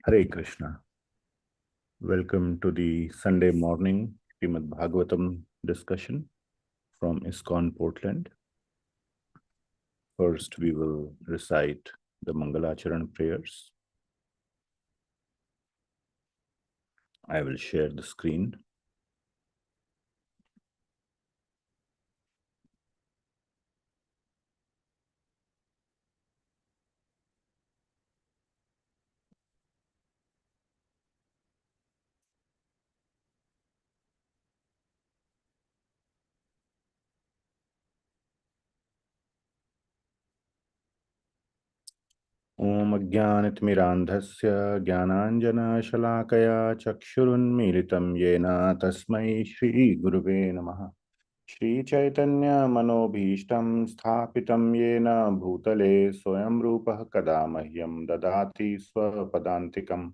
Hare Krishna. Welcome to the Sunday morning Srimad Bhagavatam discussion from ISKCON Portland. First, we will recite the Mangalacharan prayers. I will share the screen. Om Ajnanitmirandhasya Jnananjana Chakshurunmilitam Yena Tasmai Shri Guruve Namaha. Shri Chaitanya Manobhishtam Sthapitam Yena Bhutale Swayam Rupah Kada Mahyam Dadati Swapadantikam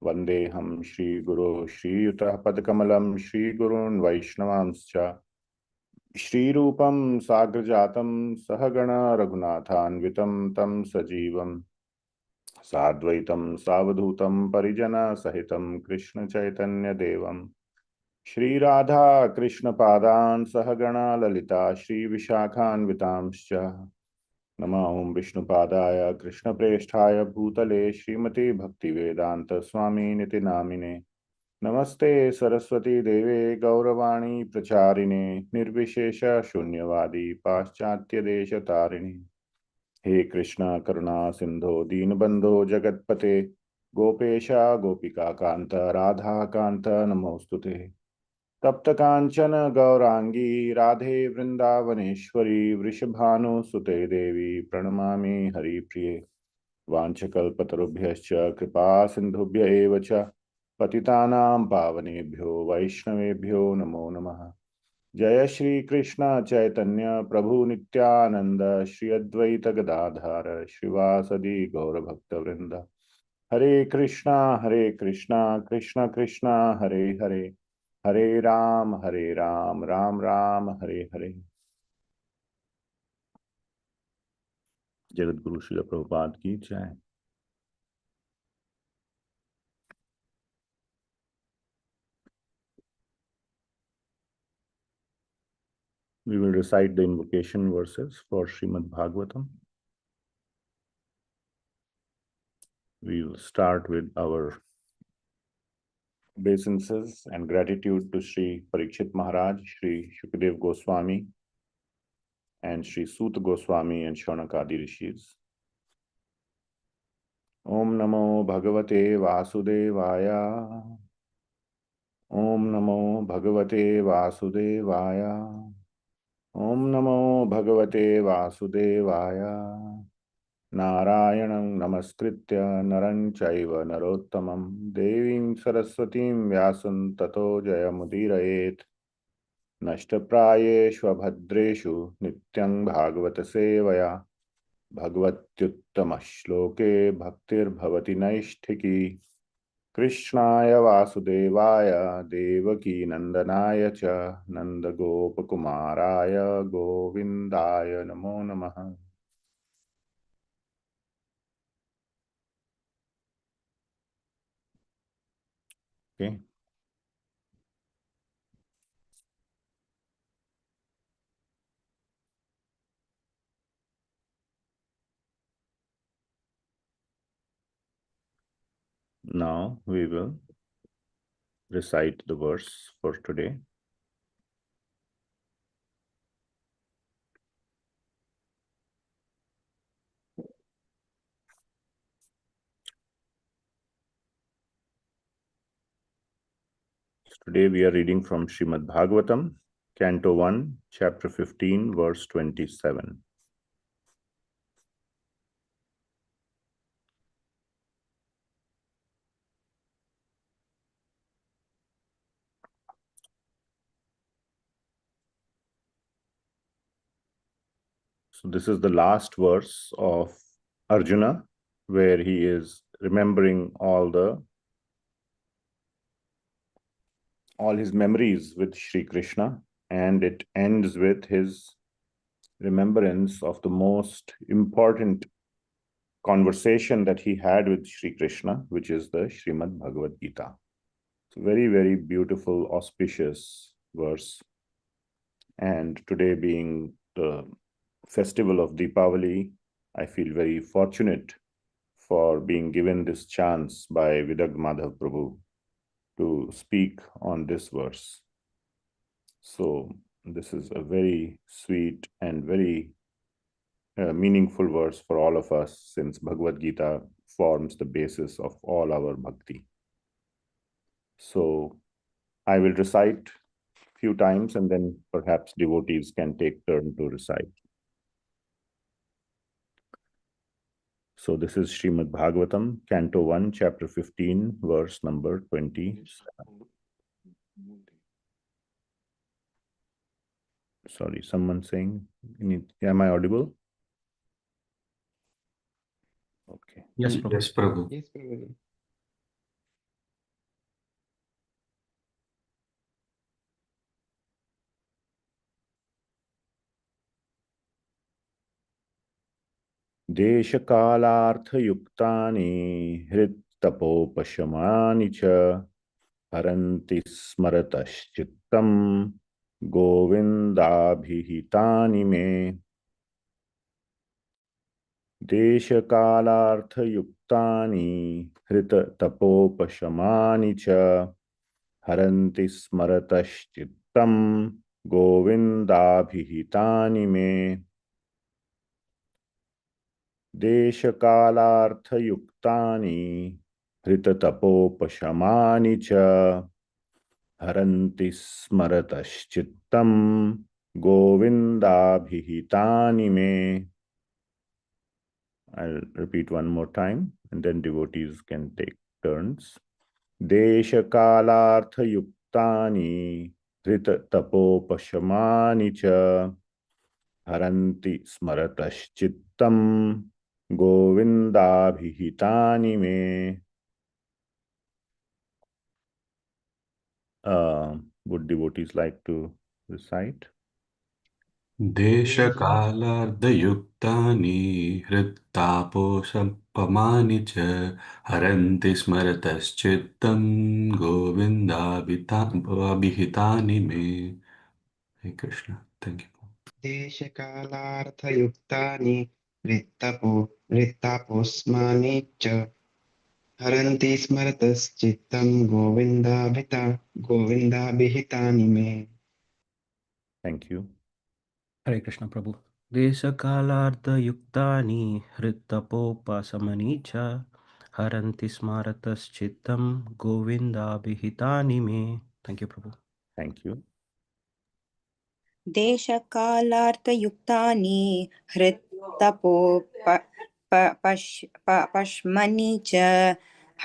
Vandeham Shri Guru Shri Yutah Padkamalam Shri Gurun Vaishnavanscha Shri Rupam Sagrajatam Sahagana Raghunathanvitam Tam Sajivam Sadvaitam Savadhutam Parijana Sahitam Krishna Chaitanya Devam Shri Radha Krishna Padan Sahagana Lalita Shri Vishakhan Vitamscha Nama Om Vishnu Padaya Krishna Presthaya Bhutale Srimati Bhakti Vedanta Swami Niti Namine Namaste Saraswati Deve Gauravani Pracharine Nirvishesha Shunyavadi Paschatya Desha Tarini He Krishna Karuna Sindho Deenbandho Jagatpate Gopesha Gopika Kanta Radha Kanta Namostute तप्त कांचन गौरांगी राधे वृंदावनेश्वरी वृषभानु सुते देवी प्रणमामि हरिप्रिये वाञ्छकल्पतरुभ्यश्च कृपा सिन्धुभ्य एव च पतितानां पावनेभ्यो वैष्णवेभ्यो नमो नमः। जय श्री कृष्ण चैतन्य प्रभु नित्यानंद श्री अद्वैत गदाधर श्रीवासदि गौरभक्तवृंद हरे कृष्णा कृष्ण कृष्णा हरे हरे हरे राम राम राम हरे हरे। जगत गुरु श्री प्रभुपाद की जय। We will recite the invocation verses for Srimad Bhagavatam. We will start with our obeisances and gratitude to Sri Parikshit Maharaj, Sri Shukadev Goswami, and Sri Suta Goswami and Shaunakadi Rishis. Om Namo Bhagavate Vasudevaya. Om Namo Bhagavate Vasudevaya. Om Namo Bhagavate Vasudevaya. Narayanam Namaskritya Naran Chaiva Narottamam Devim Saraswatim Vyasam Tato Jayamudiraet Nashtaprayeshva Bhadreshu Nityang Bhagavata Sevaya Bhagavatyuttama Shloke Bhaktir Bhavati Naishthiki Krishnaya Vasudevaya Devaki Nandanaya Cha Nanda Gopakumaraya Govindaya Namo Namaha. Okay. Now we will recite the verse for today. Today we are reading from Srimad Bhagavatam, Canto 1, Chapter 15, verse 27. So this is the last verse of Arjuna, where he is remembering all his memories with Sri Krishna, and it ends with his remembrance of the most important conversation that he had with Sri Krishna, which is the Srimad Bhagavad Gita. It's a very, very beautiful, auspicious verse. And today being the festival of Deepavali, I feel very fortunate for being given this chance by Vidagh Madhav Prabhu to speak on this verse. So this is a very sweet and very meaningful verse for all of us, since Bhagavad Gita forms the basis of all our bhakti. So I will recite a few times and then perhaps devotees can take turn to recite. So this is Srimad Bhagavatam, Canto 1, Chapter 15, verse number 27. Sorry, someone saying, am I audible? Okay. Yes, Prabhu. Yes, Prabhu. Yes, Prabhu. देशकालार्थयुक्तानि हृत्तपोपशमानि च हरन्ति स्मरतश्चित्तं गोविन्दाभिहितानि मे देशकालार्थयुक्तानि हृततपोपशमानि च हरन्ति स्मरतश्चित्तं गोविन्दाभिहितानि मे देशकालार्थयुक्तानि हृततपोपशमानि च हरन्ति स्मरतश्चित्तं गोविन्दाभिहितानि मे. I'll repeat one more time and then devotees can take turns. Deshakalarthayuktani hritatapopashamani cha haranti smarataschittam govindabhihitani me. Would devotees like to recite? देशकालार्धयुक्तानि हृत्तापोषपमानि च हरन्ति स्मरतश्चित्तं गोविन्दाभिहितानि मे. Hey Krishna, thank you. देशकालार्थयुक्तानि वृत्तापोस्मानि च हरन्ति स्मरतश्चित्तं गोविन्दाभिहितानि मे. Thank you. Hare Krishna Prabhu. Desakalardayuktani hrittapopasamani cha haranti smarataschitam govindabhihitani me. Thank you, Prabhu. Thank you. देशकालार्थयुक्तानि हृत्तपोपशमनि च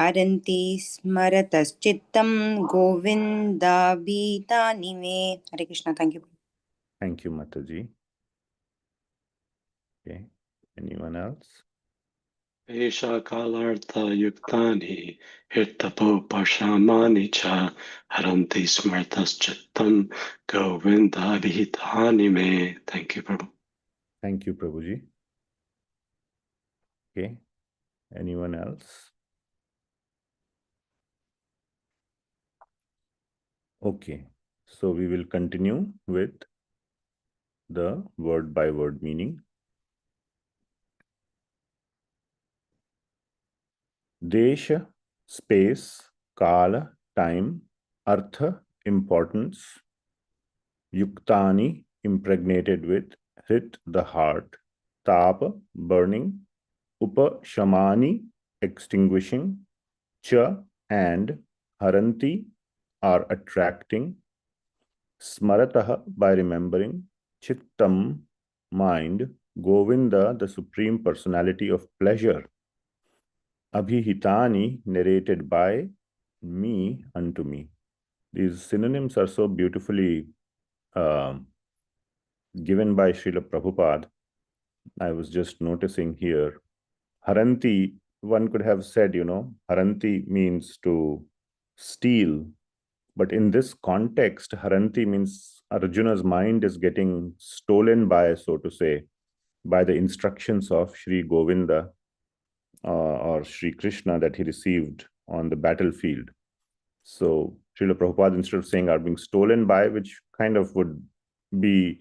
हरन्ति स्मरतश्चित्तं गोविन्दाभिहितानि मे. Hare Krishna. Thank you. Thank you, Mataji. Okay. Anyone else? Desha-kalartha-yuktani hirtapo-pashamani cha haranti smartaschittam govindabhihitani me. Thank you, Prabhu. Thank you, Prabhuji. Okay. Anyone else? Okay. So we will continue with the word by word meaning. Desha, space, kala, time, artha, importance, yuktani, impregnated with, hrit, the heart, tapa, burning, upashamani, extinguishing, cha, and haranti, are attracting, smarataha, by remembering, chittam, mind, Govinda, the Supreme Personality of Pleasure, abhihitani, narrated by me unto me. These synonyms are so beautifully given by Srila Prabhupada. I was just noticing here. Haranti, one could have said, Haranti means to steal. But in this context, Haranti means Arjuna's mind is getting stolen by, so to say, by the instructions of Sri Govinda. or Sri Krishna that he received on the battlefield. So Srila Prabhupada, instead of saying are being stolen by, which kind of would be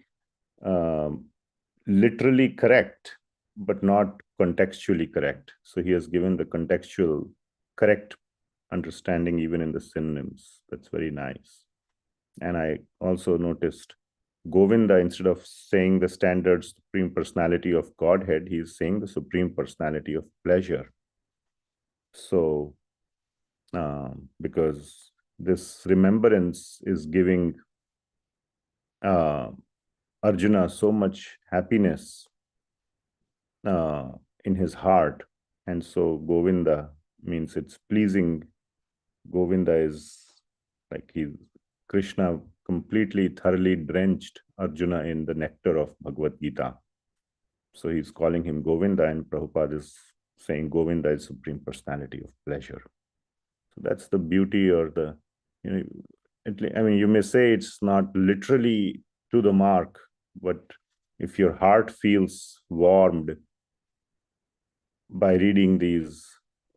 literally correct, but not contextually correct. So he has given the contextual correct understanding even in the synonyms. That's very nice. And I also noticed Govinda, instead of saying the standard Supreme Personality of Godhead, he is saying the Supreme Personality of Pleasure. So, because this remembrance is giving Arjuna so much happiness in his heart. And so Govinda means it's pleasing. Govinda is like Krishna completely, thoroughly drenched Arjuna in the nectar of Bhagavad Gita. So he's calling him Govinda, and Prabhupada is saying Govinda is Supreme Personality of Pleasure. So that's the beauty, or the, I mean, you may say it's not literally to the mark, but if your heart feels warmed by reading these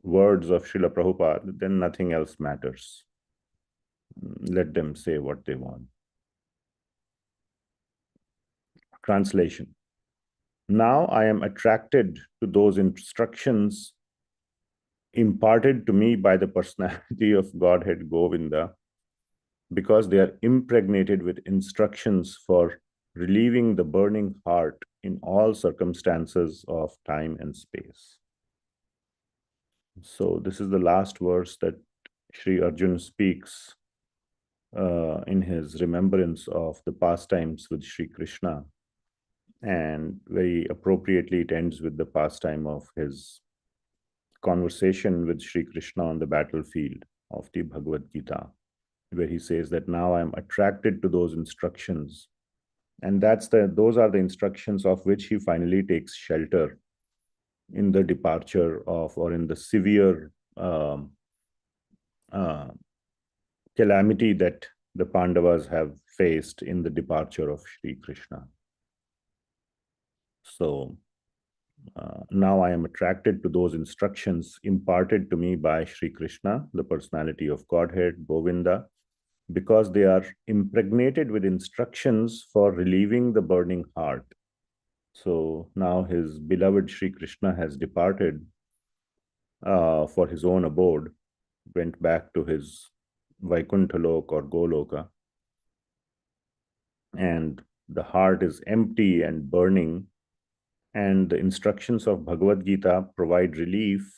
words of Srila Prabhupada, then nothing else matters. Let them say what they want. Translation. Now I am attracted to those instructions imparted to me by the personality of Godhead Govinda, because they are impregnated with instructions for relieving the burning heart in all circumstances of time and space. So this is the last verse that Sri Arjuna speaks in his remembrance of the pastimes with Sri Krishna. And very appropriately, it ends with the pastime of his conversation with Sri Krishna on the battlefield of the Bhagavad Gita, where he says that now I am attracted to those instructions. And those are the instructions of which he finally takes shelter in the departure of, or in the severe calamity that the Pandavas have faced in the departure of Sri Krishna. So now I am attracted to those instructions imparted to me by Sri Krishna, the personality of Godhead, Govinda, because they are impregnated with instructions for relieving the burning heart. So now his beloved Sri Krishna has departed for his own abode, went back to his Vaikunthalok or Goloka, and the heart is empty and burning, and the instructions of Bhagavad Gita provide relief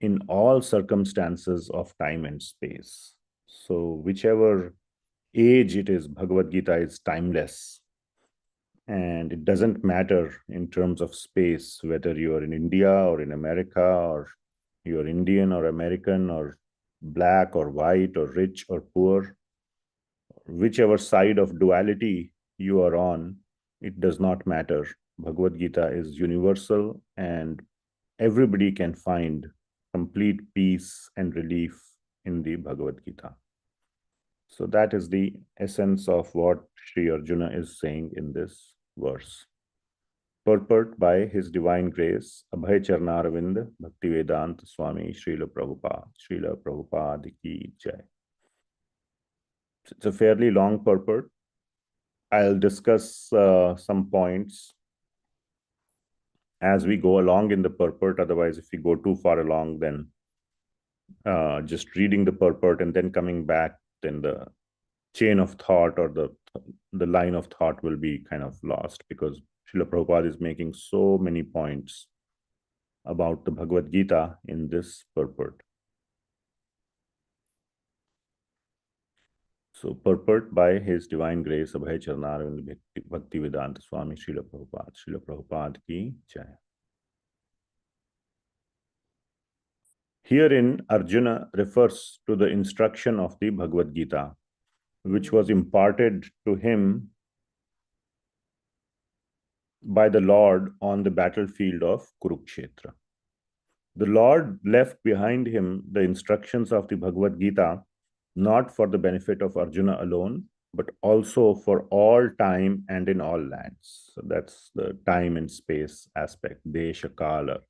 in all circumstances of time and space. So whichever age it is, Bhagavad Gita is timeless. And it doesn't matter in terms of space, whether you are in India or in America, or you're Indian or American, or black or white, or rich or poor. Whichever side of duality you are on, it does not matter. Bhagavad Gita is universal, and everybody can find complete peace and relief in the Bhagavad Gita. So that is the essence of what Sri Arjuna is saying in this verse. Purport by His Divine Grace, Abhay Charnaravind, Bhaktivedanta Swami, Srila Prabhupada ki jai. It's a fairly long purport. I'll discuss some points as we go along in the purport. Otherwise, if we go too far along, then just reading the purport and then coming back, then the chain of thought, or the line of thought, will be kind of lost, because Srila Prabhupada is making so many points about the Bhagavad Gita in this purport. So, purport by His Divine Grace, Abhay Charnaravind Bhaktivedanta Swami, Srila Prabhupada ki jai. Herein, Arjuna refers to the instruction of the Bhagavad Gita, which was imparted to him by the Lord on the battlefield of Kurukshetra. The Lord left behind him the instructions of the Bhagavad Gita, not for the benefit of Arjuna alone, but also for all time and in all lands. So that's the time and space aspect, Desha Kala.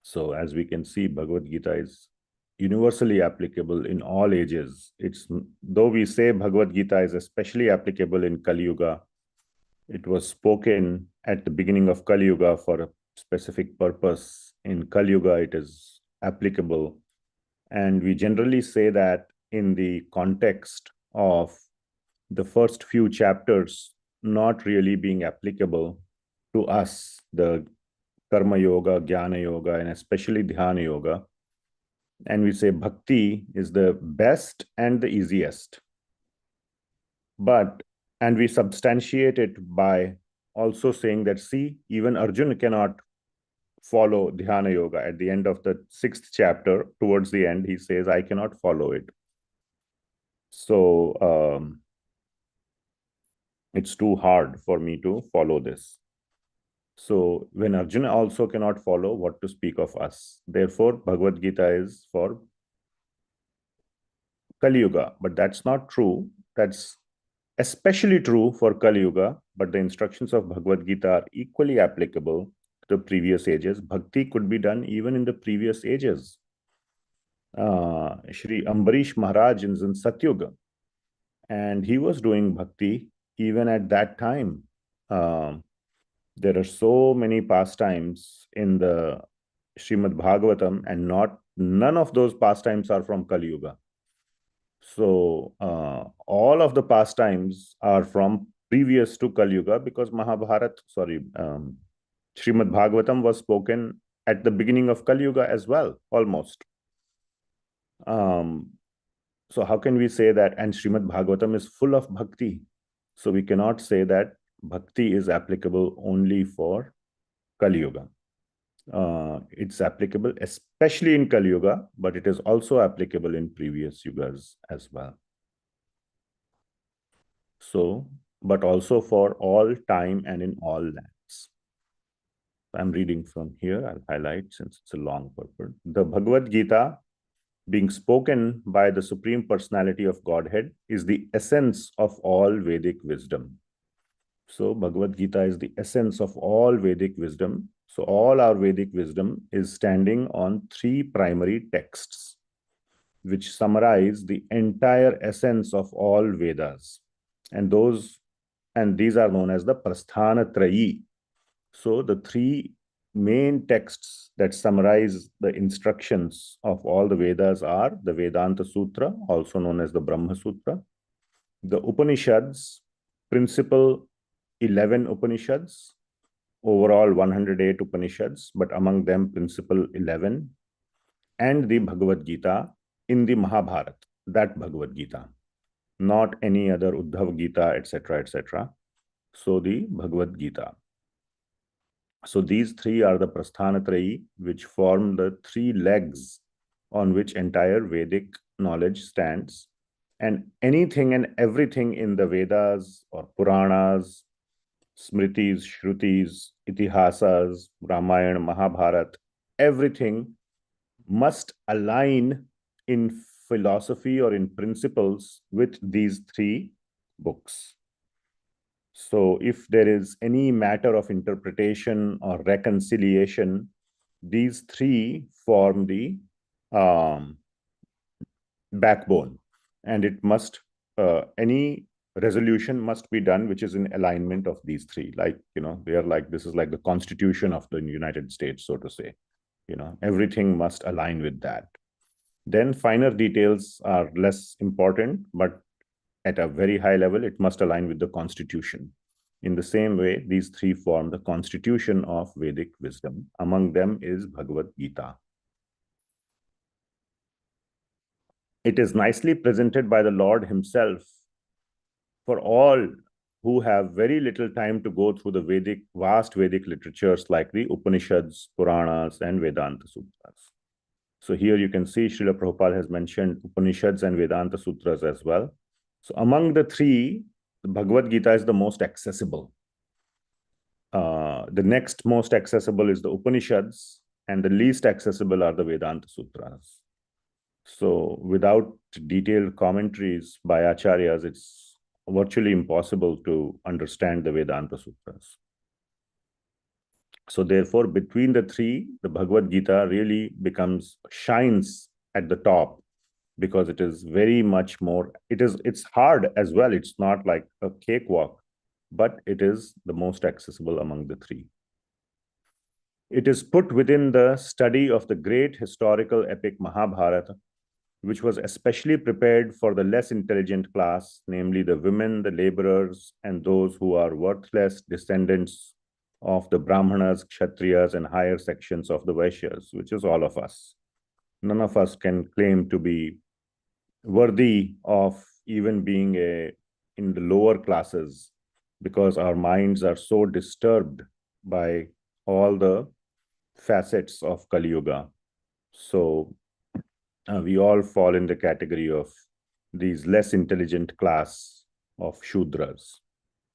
So as we can see, Bhagavad Gita is universally applicable in all ages. Though we say Bhagavad Gita is especially applicable in Kali Yuga, it was spoken at the beginning of Kali Yuga for a specific purpose. In Kali Yuga, it is applicable. And we generally say that in the context of the first few chapters not really being applicable to us, the Karma Yoga, Jnana Yoga, and especially Dhyana Yoga. And we say Bhakti is the best and the easiest. And we substantiate it by also saying that, see, even Arjuna cannot follow Dhyana Yoga. At the end of the 6th chapter, towards the end, he says, I cannot follow it. So it's too hard for me to follow this. So when Arjuna also cannot follow, what to speak of us? Therefore, Bhagavad Gita is for Kali Yuga. But that's not true. That's especially true for Kali Yuga, but the instructions of Bhagavad Gita are equally applicable to the previous ages. Bhakti could be done even in the previous ages. Shri Ambarish Maharaj is in Satyuga, and he was doing bhakti even at that time. There are so many pastimes in the Srimad Bhagavatam, and none of those pastimes are from Kali Yuga. So all of the pastimes are from previous to Kali Yuga, because Srimad Bhagavatam was spoken at the beginning of Kali Yuga as well, almost. So how can we say that? And Srimad Bhagavatam is full of bhakti. So we cannot say that bhakti is applicable only for Kali Yuga. It's applicable especially in Kali Yuga, but it is also applicable in previous yugas as well. So, but also for all time and in all lands. I'm reading from here. I'll highlight since it's a long purport. The Bhagavad Gita, being spoken by the Supreme Personality of Godhead, is the essence of all Vedic wisdom. So Bhagavad Gita is the essence of all Vedic wisdom. So all our Vedic wisdom is standing on 3 primary texts, which summarize the entire essence of all Vedas. And these are known as the Prasthana Trayi. So the 3 main texts that summarize the instructions of all the Vedas are the Vedanta Sutra, also known as the Brahma Sutra, the Upanishads, principal 11 Upanishads, overall 108 Upanishads, but among them principal 11, and the Bhagavad Gita in the Mahabharata, that Bhagavad Gita, not any other Uddhav Gita, etc., etc. So the Bhagavad Gita. So these 3 are the Prasthanatrayi, which form the 3 legs on which entire Vedic knowledge stands. And anything and everything in the Vedas or Puranas, Smritis, Shrutis, Itihasas, Ramayana, Mahabharata, everything must align in philosophy or in principles with these 3 books. So if there is any matter of interpretation or reconciliation, these 3 form the backbone, and it must, any resolution must be done which is in alignment of these 3. Like, they are like, this is like the Constitution of the United States, so to say. Everything must align with that. Then finer details are less important, but at a very high level, it must align with the Constitution. In the same way, these 3 form the Constitution of Vedic wisdom. Among them is Bhagavad Gita. It is nicely presented by the Lord himself for all who have very little time to go through the vast Vedic literatures like the Upanishads, Puranas, and Vedanta Sutras. So here you can see Srila Prabhupada has mentioned Upanishads and Vedanta Sutras as well. So among the 3, the Bhagavad Gita is the most accessible. The next most accessible is the Upanishads, and the least accessible are the Vedanta Sutras. So without detailed commentaries by acharyas, it's virtually impossible to understand the Vedanta Sutras. So therefore, between the three, the Bhagavad Gita really shines at the top, because it is very much more, it's hard as well. It's not like a cakewalk, but it is the most accessible among the three. It is put within the study of the great historical epic Mahabharata, which was especially prepared for the less intelligent class, namely the women, the laborers, and those who are worthless descendants of the Brahmanas, Kshatriyas, and higher sections of the Vaishyas, which is all of us. None of us can claim to be worthy of even being in the lower classes, because our minds are so disturbed by all the facets of Kali Yuga. So we all fall in the category of these less intelligent class of Shudras.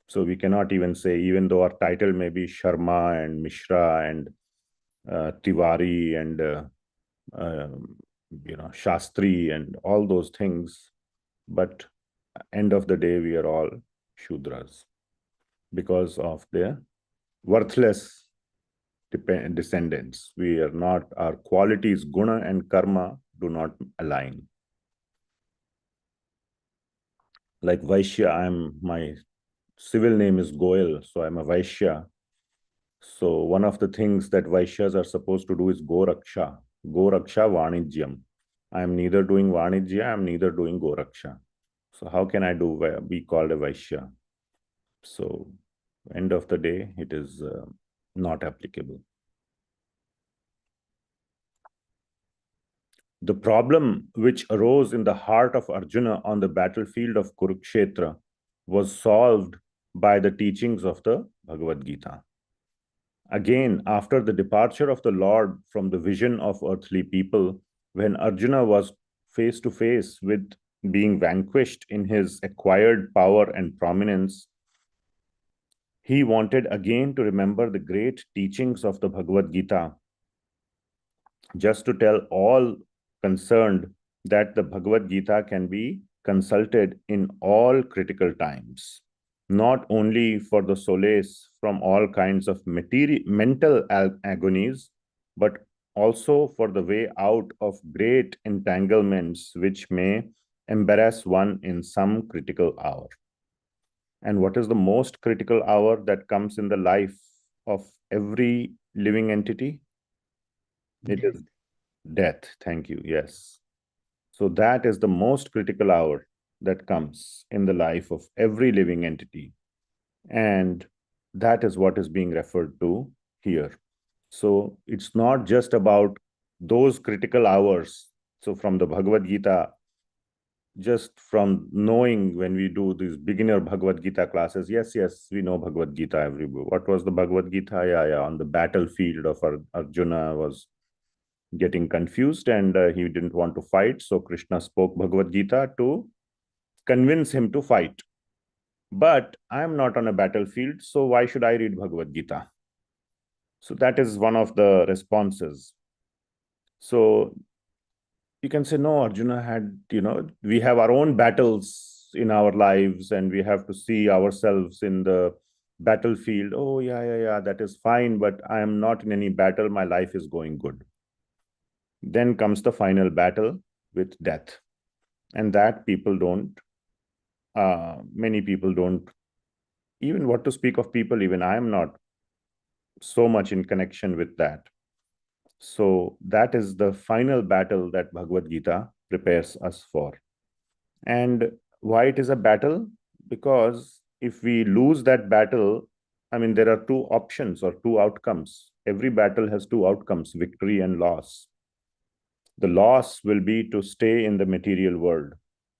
So we cannot even say, even though our title may be Sharma and Mishra and Tiwari and Shastri and all those things, but end of the day, we are all Shudras because of their worthless descendants. We are not, our qualities, guna and karma, do not align. Like Vaishya, my civil name is Goyal, so I'm a Vaishya. So one of the things that Vaishyas are supposed to do is Goraksha Vanijyam. I'm neither doing Vanijya, I'm neither doing Goraksha. So how can I be called a Vaishya? So end of the day, it is not applicable. The problem which arose in the heart of Arjuna on the battlefield of Kurukshetra was solved by the teachings of the Bhagavad Gita. Again, after the departure of the Lord from the vision of earthly people, when Arjuna was face to face with being vanquished in his acquired power and prominence, he wanted again to remember the great teachings of the Bhagavad Gita, just to tell all concerned that the Bhagavad Gita can be consulted in all critical times, not only for the solace from all kinds of mental agonies, but also for the way out of great entanglements which may embarrass one in some critical hour. And what is the most critical hour that comes in the life of every living entity? It is death. Thank you. Yes. So that is the most critical hour that comes in the life of every living entity. And that is what is being referred to here. So it's not just about those critical hours. So from the Bhagavad Gita, just from knowing, when we do these beginner Bhagavad Gita classes, yes, we know Bhagavad Gita, everybody. What was the Bhagavad Gita? Yeah, on the battlefield of Arjuna was getting confused and he didn't want to fight. So Krishna spoke Bhagavad Gita to convince him to fight. But I'm not on a battlefield, so why should I read Bhagavad Gita? So that is one of the responses. So you can say, no, Arjuna had, we have our own battles in our lives and we have to see ourselves in the battlefield. Oh, yeah, that is fine, but I am not in any battle. My life is going good. Then comes the final battle with death. And that many people don't, even what to speak of people, even I am not so much in connection with that. So that is the final battle that Bhagavad Gita prepares us for. And why it is a battle? Because if we lose that battle, there are two options or two outcomes. Every battle has two outcomes, victory and loss. The loss will be to stay in the material world,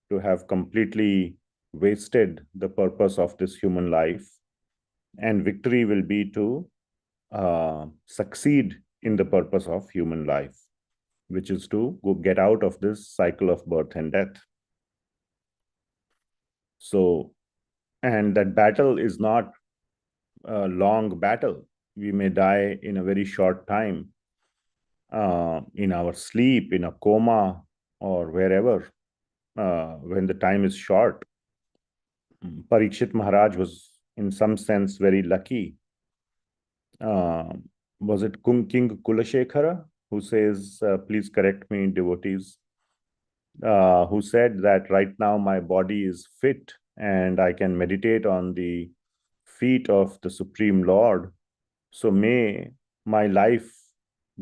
to have completely wasted the purpose of this human life. And victory will be to succeed in the purpose of human life, which is to get out of this cycle of birth and death. So, and that battle is not a long battle. We may die in a very short time, in our sleep, in a coma, or wherever, when the time is short. Parikshit Maharaj was, in some sense, very lucky. was it King Kulashekara who says, please correct me, devotees, who said that right now my body is fit and I can meditate on the feet of the Supreme Lord. So may my life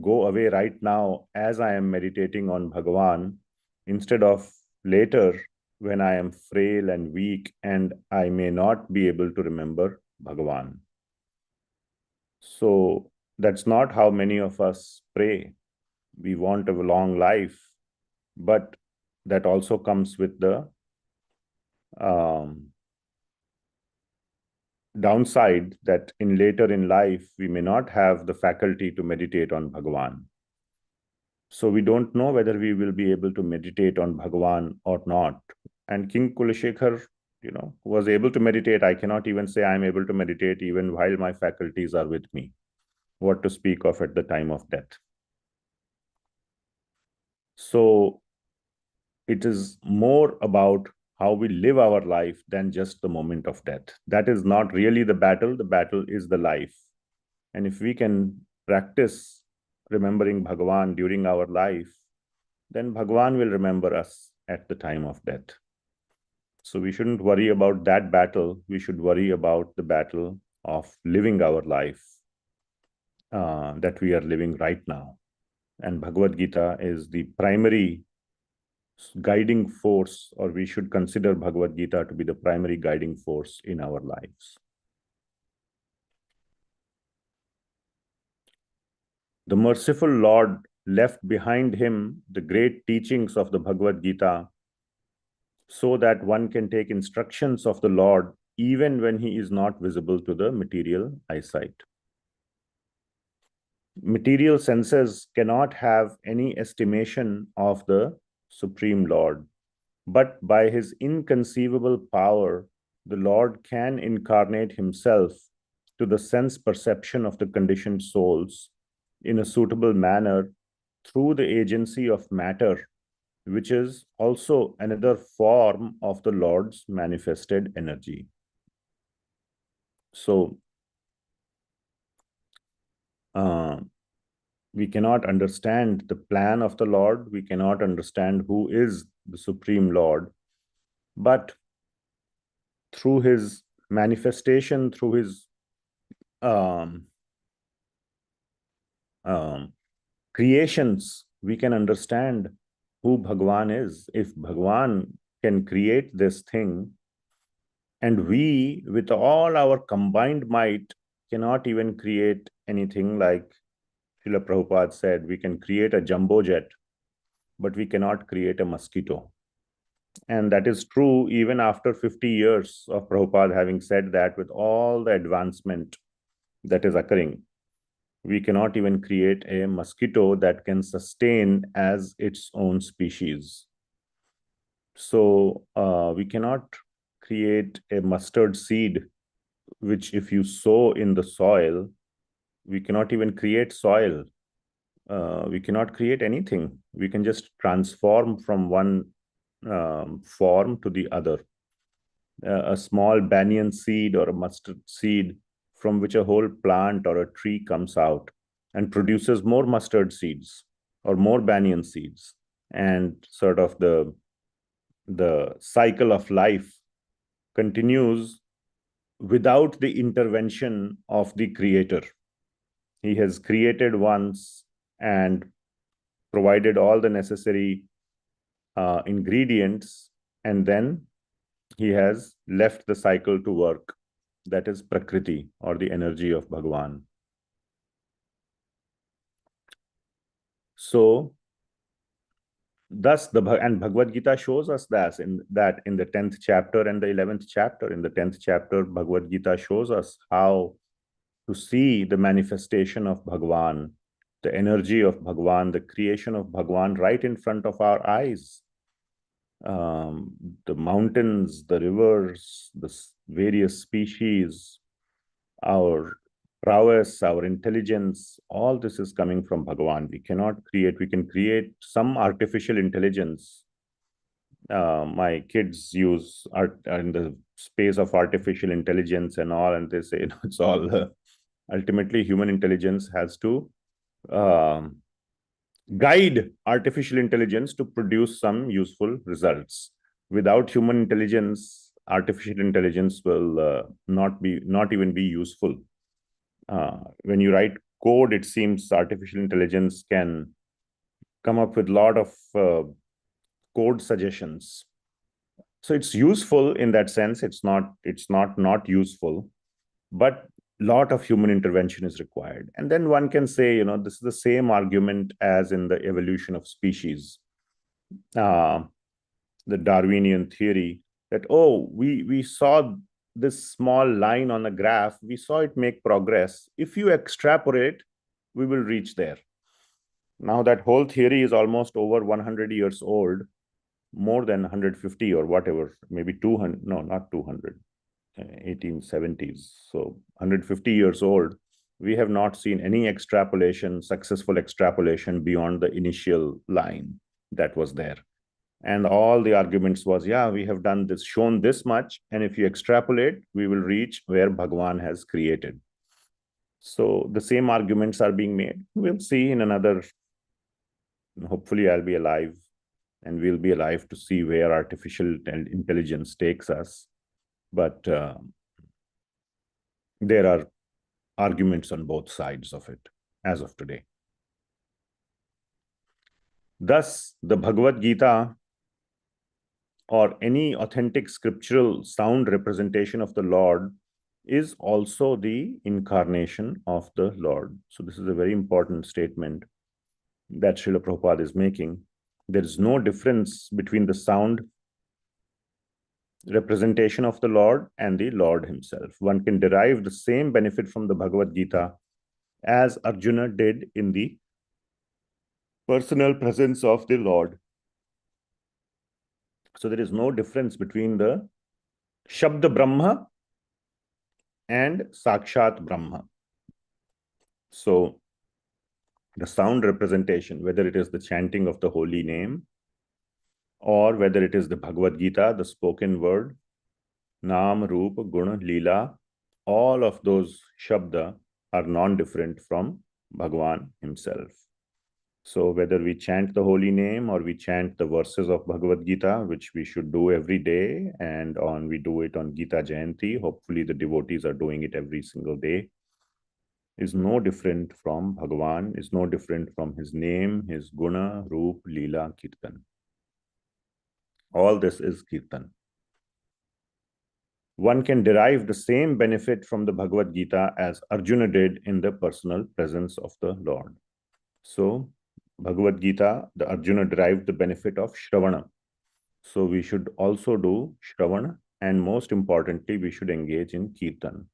go away right now as I am meditating on Bhagavan, instead of later when I am frail and weak and I may not be able to remember Bhagavan. So that's not how many of us pray. We want a long life, but that also comes with the downside that in later in life, we may not have the faculty to meditate on Bhagavan. So we don't know whether we will be able to meditate on Bhagavan or not. And King Kulashekar, was able to meditate. I cannot even say I'm able to meditate even while my faculties are with me. What to speak of at the time of death. So it is more about how we live our life than just the moment of death. That is not really the battle. The battle is the life. And if we can practice remembering Bhagavan during our life, then Bhagavan will remember us at the time of death. So we shouldn't worry about that battle. We should worry about the battle of living our life that we are living right now. And Bhagavad Gita is the primary guiding force, or we should consider Bhagavad Gita to be the primary guiding force in our lives. The merciful Lord left behind him the great teachings of the Bhagavad Gita so that one can take instructions of the Lord even when he is not visible to the material eyesight. Material senses cannot have any estimation of the Supreme Lord, but by his inconceivable power, the Lord can incarnate himself to the sense perception of the conditioned souls in a suitable manner through the agency of matter, which is also another form of the Lord's manifested energy. So, we cannot understand the plan of the Lord. We cannot understand who is the Supreme Lord. But through his manifestation, through his creations, we can understand who Bhagavan is. If Bhagavan can create this thing, and we, with all our combined might, cannot even create anything, like Srila Prabhupada said, we can create a jumbo jet, but we cannot create a mosquito. And that is true even after 50 years of Prabhupada having said that, with all the advancement that is occurring. We cannot even create a mosquito that can sustain as its own species. So we cannot create a mustard seed, which if you sow in the soil, we cannot even create soil. We cannot create anything. We can just transform from one form to the other. A small banyan seed or a mustard seed from which a whole plant or a tree comes out and produces more mustard seeds or more banyan seeds. And sort of the cycle of life continues without the intervention of the creator. He has created once and provided all the necessary ingredients, and then he has left the cycle to work. That is Prakriti, or the energy of Bhagavan. So, thus, and Bhagavad Gita shows us that in the 10th chapter and the 11th chapter. In the 10th chapter, Bhagavad Gita shows us how to see the manifestation of Bhagavan, the energy of Bhagavan, the creation of Bhagavan right in front of our eyes. The mountains, the rivers, the various species, our prowess, our intelligence, all this is coming from Bhagavan. We cannot create, we can create some artificial intelligence. My kids use art in the space of artificial intelligence and all, and they say it's all Ultimately, human intelligence has to guide artificial intelligence to produce some useful results. Without human intelligence, artificial intelligence will not even be useful. When you write code, it seems artificial intelligence can come up with a lot of code suggestions. So it's useful in that sense. It's not useful, but lot of human intervention is required. And then one can say, this is the same argument as in the evolution of species, the Darwinian theory that, we saw this small line on a graph, we saw it make progress. If you extrapolate, we will reach there. Now that whole theory is almost over 100 years old, more than 150 or whatever, maybe 200, no, not 200, 1870s. So 150 years old, we have not seen any successful extrapolation beyond the initial line that was there. And all the arguments was, we have done this, shown this much, and if you extrapolate, we will reach where Bhagavan has created. So the same arguments are being made. We'll see in another, hopefully I'll be alive, and we'll be alive to see where artificial intelligence takes us. But there are arguments on both sides of it as of today. Thus, the Bhagavad Gita, or any authentic scriptural sound representation of the Lord, is also the incarnation of the Lord. So this is a very important statement that Srila Prabhupada is making. There is no difference between the sound representation of the Lord and the Lord himself. One can derive the same benefit from the Bhagavad Gita as Arjuna did in the personal presence of the Lord. So there is no difference between the Shabda Brahma and Sakshat Brahma. So the sound representation, whether it is the chanting of the holy name, or whether it is the Bhagavad Gita, the spoken word, Naam, Roop, Guna, Leela, all of those Shabda are non-different from Bhagavan himself. So whether we chant the holy name or we chant the verses of Bhagavad Gita, which we should do every day, and we do it on Gita Jayanti, hopefully the devotees are doing it every single day, is no different from Bhagavan, is no different from his name, his Guna, Roop, Leela, Kirtan. All this is Kirtan. One can derive the same benefit from the Bhagavad Gita as Arjuna did in the personal presence of the Lord. So, Bhagavad Gita, the Arjuna derived the benefit of Shravana. So, we should also do Shravana, and most importantly, we should engage in Kirtan.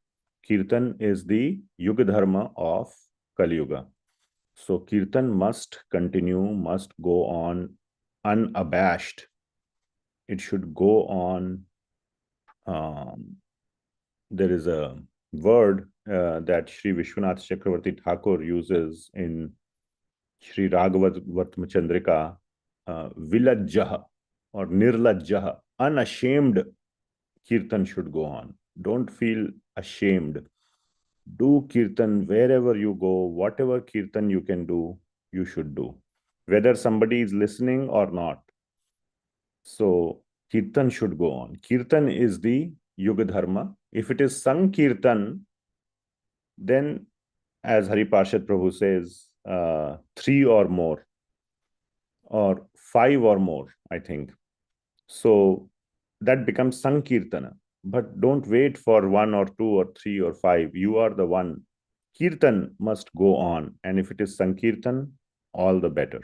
Kirtan is the Yuga Dharma of Kali Yuga. So, Kirtan must continue, must go on unabashed. It should go on. There is a word that Sri Vishwanath Chakravarti Thakur uses in Sri Raghavatma Chandrika, Vilajjaha or Nirlajjaha, unashamed Kirtan should go on. Don't feel ashamed. Do Kirtan wherever you go, whatever Kirtan you can do, you should do, whether somebody is listening or not. So, Kirtan should go on. Kirtan is the Yuga Dharma. If it is Sankirtan, then, as Hari Parshad Prabhu says, 3 or more, or 5 or more, I think. So, that becomes Sankirtana. But don't wait for 1 or 2 or 3 or 5. You are the one. Kirtan must go on. And if it is Sankirtan, all the better.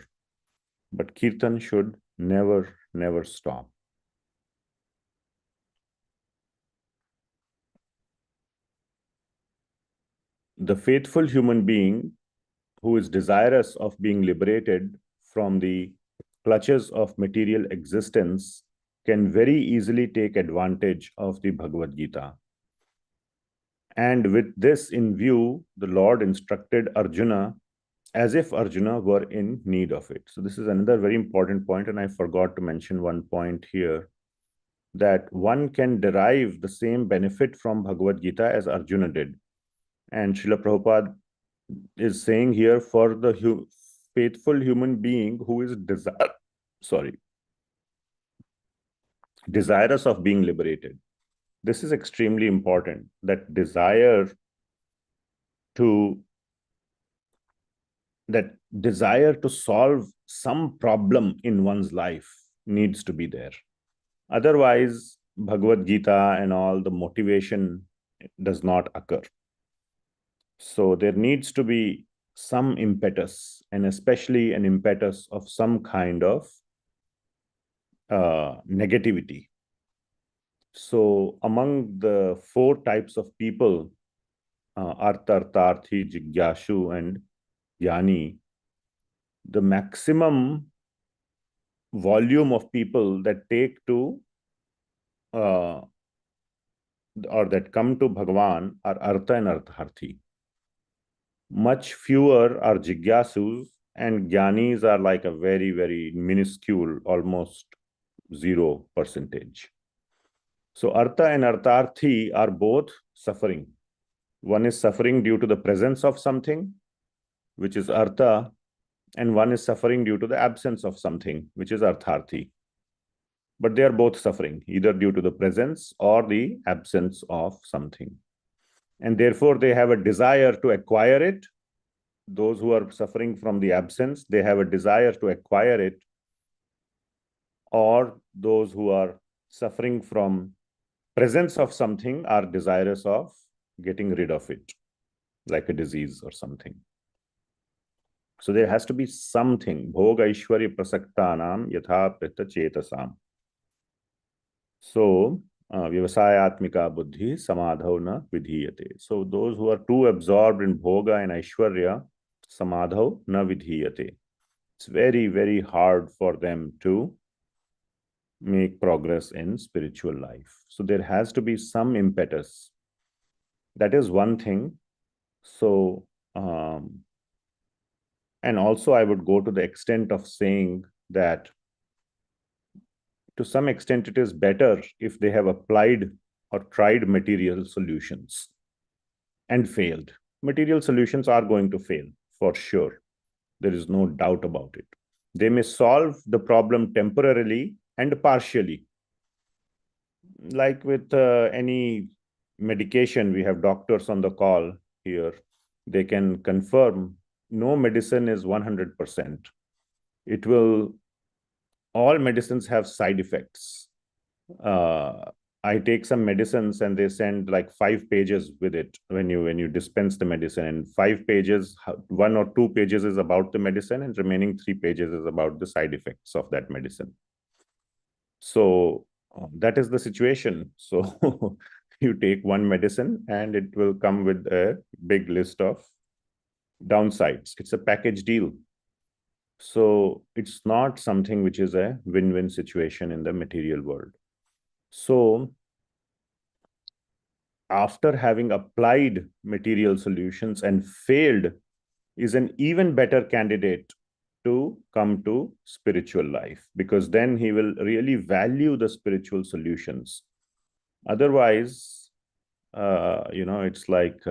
But Kirtan should never, never stop. The faithful human being who is desirous of being liberated from the clutches of material existence can very easily take advantage of the Bhagavad Gita. And with this in view, the Lord instructed Arjuna as if Arjuna were in need of it. So this is another very important point, and I forgot to mention one point here, that one can derive the same benefit from Bhagavad Gita as Arjuna did. And Srila Prabhupada is saying here, for the faithful human being who is desirous of being liberated. This is extremely important, that desire to solve some problem in one's life needs to be there. Otherwise, Bhagavad Gita and all the motivation does not occur. So there needs to be some impetus, and especially an impetus of some kind of negativity. So among the 4 types of people, Artha, Artharthi, Jigyashu, and Yani, the maximum volume of people that take to or that come to Bhagavan are Artha and Artharthi. Much fewer are Jigyasus, and Jnanis are like a very, very minuscule, almost 0%. So Artha and Artharthi are both suffering. One is suffering due to the presence of something, which is Artha, and one is suffering due to the absence of something, which is Artharthi. But they are both suffering, either due to the presence or the absence of something. And therefore, they have a desire to acquire it. Those who are suffering from the absence, they have a desire to acquire it. Or those who are suffering from presence of something are desirous of getting rid of it, like a disease or something. So there has to be something. Bhoga Ishwarya Prasaktanam Yatha Prita Chetasam. So, Vyavasayatmika Buddhi Samadhau na Vidhiyate. So those who are too absorbed in Bhoga and Aishwarya, Samadhau na Vidhiyate. It's very, very hard for them to make progress in spiritual life. So there has to be some impetus. That is one thing. So, and also I would go to the extent of saying that to some extent it is better if they have applied or tried material solutions and failed. Material solutions are going to fail for sure. There is no doubt about it. They may solve the problem temporarily and partially. Like with any medication, we have doctors on the call here. They can confirm no medicine is 100%. It will, all medicines have side effects. I take some medicines and they send like 5 pages with it when you dispense the medicine, and 5 pages, 1 or 2 pages is about the medicine, and remaining 3 pages is about the side effects of that medicine. So that is the situation. So you take one medicine and it will come with a big list of downsides. It's a package deal. So it's not something which is a win-win situation in the material world. So after having applied material solutions and failed, is an even better candidate to come to spiritual life, because then he will really value the spiritual solutions. Otherwise, it's like,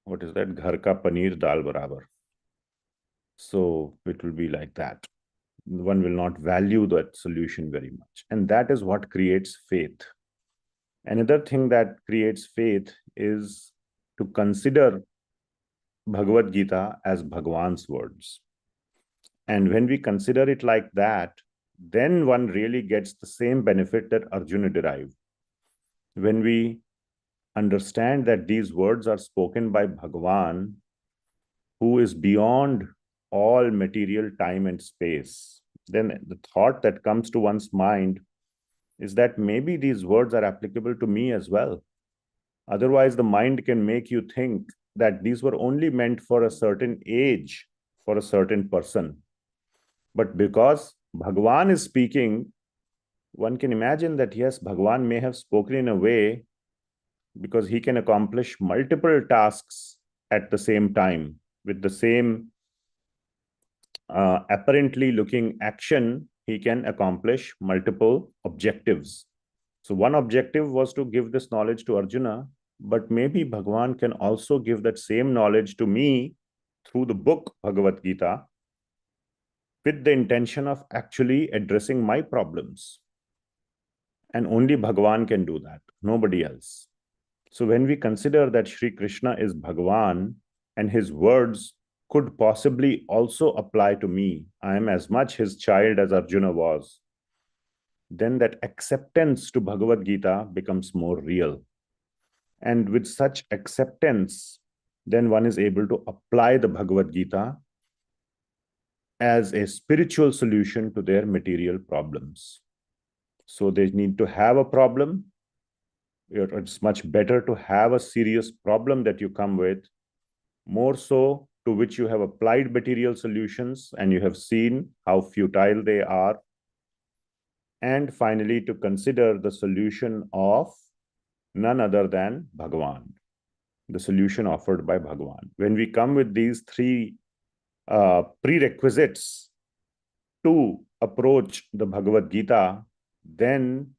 what is that? Ghar ka paneer dal barabar. So it will be like that. One will not value that solution very much. And that is what creates faith. Another thing that creates faith is to consider Bhagavad Gita as Bhagavan's words. And when we consider it like that, then one really gets the same benefit that Arjuna derived. When we understand that these words are spoken by Bhagavan, who is beyond all material time and space, then the thought that comes to one's mind is that maybe these words are applicable to me as well. Otherwise, the mind can make you think that these were only meant for a certain age, for a certain person. But because Bhagavan is speaking, one can imagine that yes, Bhagavan may have spoken in a way because he can accomplish multiple tasks at the same time with the same apparently looking action. He can accomplish multiple objectives. So one objective was to give this knowledge to Arjuna, but maybe Bhagavan can also give that same knowledge to me through the book Bhagavad Gita, with the intention of actually addressing my problems. And only Bhagavan can do that, nobody else. So when we consider that Sri Krishna is Bhagavan and his words could possibly also apply to me, I am as much his child as Arjuna was, then that acceptance to Bhagavad Gita becomes more real. And with such acceptance, then one is able to apply the Bhagavad Gita as a spiritual solution to their material problems. So they need to have a problem. It's much better to have a serious problem that you come with, more so to which you have applied material solutions and you have seen how futile they are. And finally, to consider the solution of none other than Bhagavan, the solution offered by Bhagavan. When we come with these three prerequisites to approach the Bhagavad Gita, then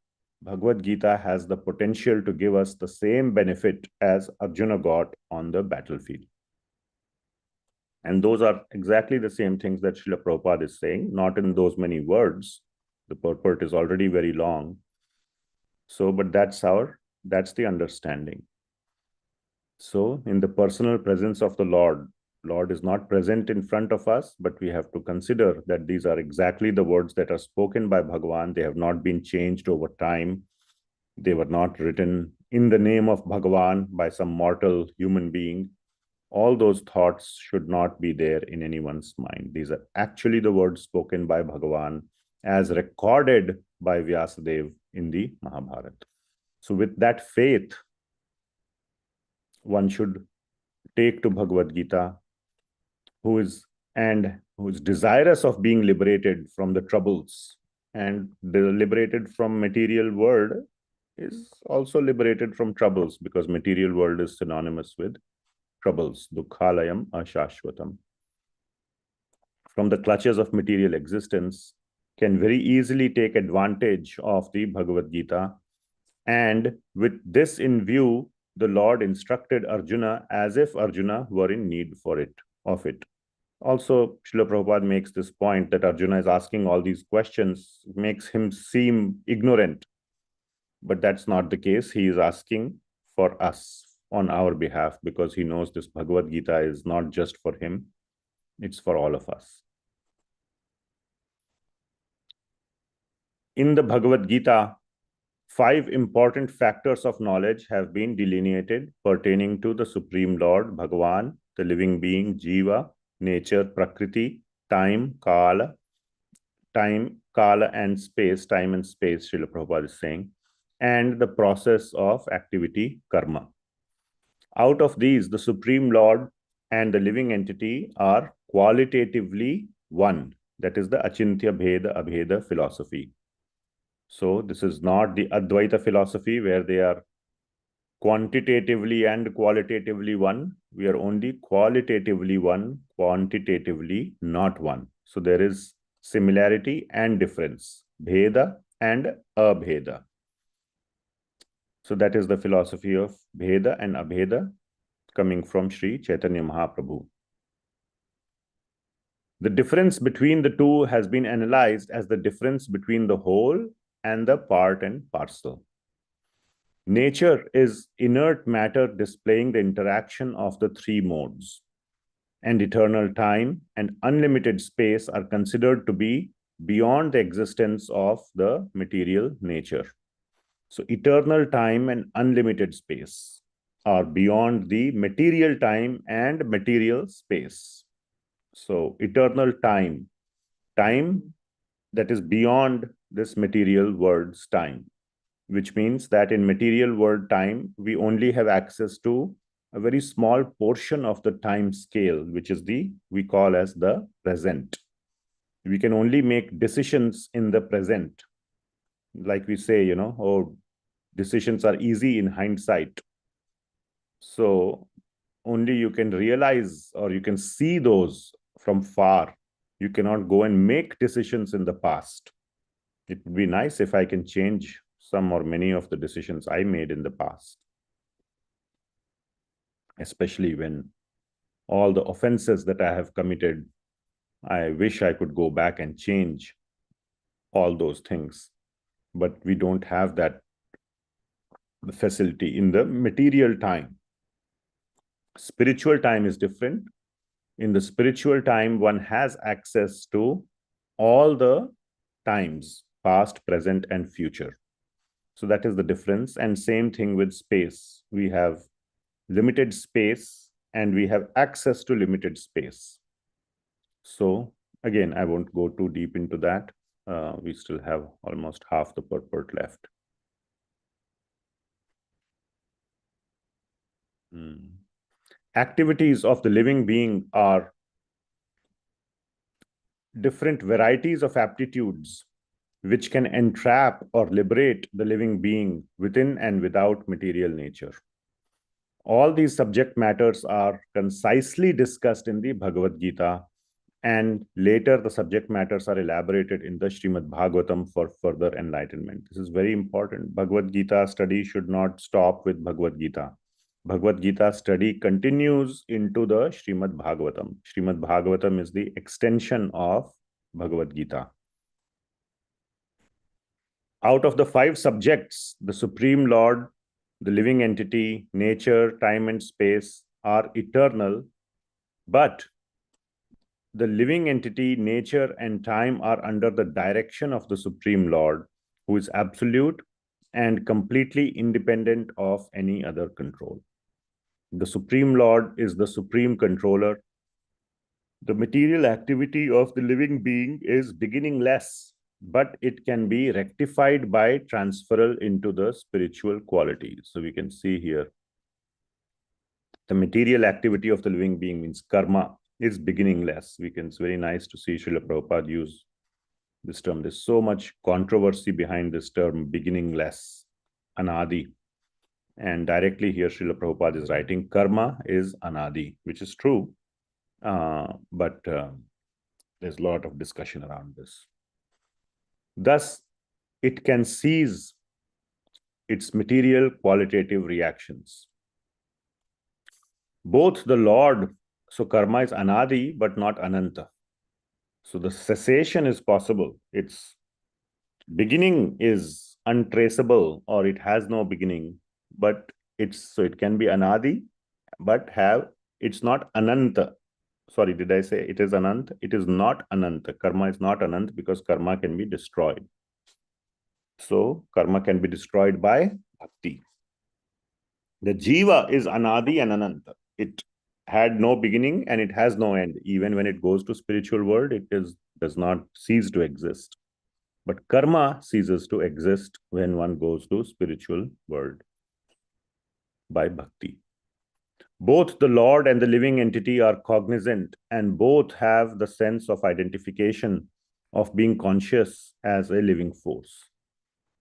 Bhagavad Gita has the potential to give us the same benefit as Arjuna got on the battlefield. And those are exactly the same things that Srila Prabhupada is saying, not in those many words. The purport is already very long. So, but that's the understanding. So, in the personal presence of the Lord is not present in front of us, but we have to consider that these are exactly the words that are spoken by Bhagavan. They have not been changed over time. They were not written in the name of Bhagavan by some mortal human being. All those thoughts should not be there in anyone's mind. These are actually the words spoken by Bhagavan as recorded by Vyasadeva in the Mahabharata. So with that faith, one should take to Bhagavad Gita, who is desirous of being liberated from the troubles, and liberated from material world is also liberated from troubles, because material world is synonymous with troubles, dukkhalayam ashashvatam. From the clutches of material existence, can very easily take advantage of the Bhagavad Gita. And with this in view, the Lord instructed Arjuna as if Arjuna were in need of it. Also, Srila Prabhupada makes this point that Arjuna is asking all these questions, makes him seem ignorant. But that's not the case. He is asking for us on our behalf, because he knows this Bhagavad Gita is not just for him, it's for all of us. In the Bhagavad Gita, 5 important factors of knowledge have been delineated pertaining to the Supreme Lord, Bhagavan, the living being, Jiva, nature, Prakriti, time, Kala and space, time and space, Srila Prabhupada is saying, and the process of activity, karma. Out of these, the Supreme Lord and the living entity are qualitatively one. That is the Achintya Bheda Abheda philosophy. So this is not the Advaita philosophy where they are quantitatively and qualitatively one. We are only qualitatively one, quantitatively not one. So there is similarity and difference, Bheda and Abheda. So that is the philosophy of Bheda and Abheda coming from Sri Chaitanya Mahaprabhu. The difference between the two has been analyzed as the difference between the whole and the part and parcel. Nature is inert matter displaying the interaction of the 3 modes, and eternal time and unlimited space are considered to be beyond the existence of the material nature. So eternal time and unlimited space are beyond the material time and material space. So eternal time that is beyond this material world's time, which means that in material world time, we only have access to a very small portion of the time scale, which is we call as the present. We can only make decisions in the present. Like we say, decisions are easy in hindsight. So only you can realize or you can see those from far. You cannot go and make decisions in the past. It would be nice if I can change some or many of the decisions I made in the past. especially when all the offenses that I have committed, I wish I could go back and change all those things. But we don't have that facility in the material time. Spiritual time is different. In the spiritual time, one has access to all the times, past, present, and future. So that is the difference. And same thing with space. We have limited space and we have access to limited space. So again, I won't go too deep into that. We still have almost half the purport left. Activities of the living being are different varieties of aptitudes which can entrap or liberate the living being within and without material nature. All these subject matters are concisely discussed in the Bhagavad Gita, and later the subject matters are elaborated in the Srimad Bhagavatam for further enlightenment. This is very important. Bhagavad Gita study should not stop with Bhagavad Gita. Bhagavad Gita study continues into the Srimad Bhagavatam. Srimad Bhagavatam is the extension of Bhagavad Gita. Out of the 5 subjects, the Supreme Lord, the living entity, nature, time and space are eternal, but the living entity, nature, and time are under the direction of the Supreme Lord, who is absolute and completely independent of any other control. The Supreme Lord is the supreme controller. The material activity of the living being is beginningless, but it can be rectified by transferal into the spiritual quality. So we can see here, the material activity of the living being means karma is beginningless. It's very nice to see Srila Prabhupada use this term. There's so much controversy behind this term, beginningless, anadi. And directly here, Srila Prabhupada is writing, karma is anadi, which is true. But there's a lot of discussion around this. Thus, it can cease its material qualitative reactions. Both the Lord, so karma is anadi, but not ananta. So the cessation is possible. Its beginning is untraceable, or it has no beginning, but it can be anadi, but it's not ananta. Sorry, did I say it is anant? It is not ananta. Karma is not anant because karma can be destroyed. So karma can be destroyed by bhakti. The jiva is anadi and ananta. It had no beginning and it has no end. Even when it goes to spiritual world, does not cease to exist. But karma ceases to exist when one goes to spiritual world by bhakti. Both the Lord and the living entity are cognizant, and both have the sense of identification of being conscious as a living force.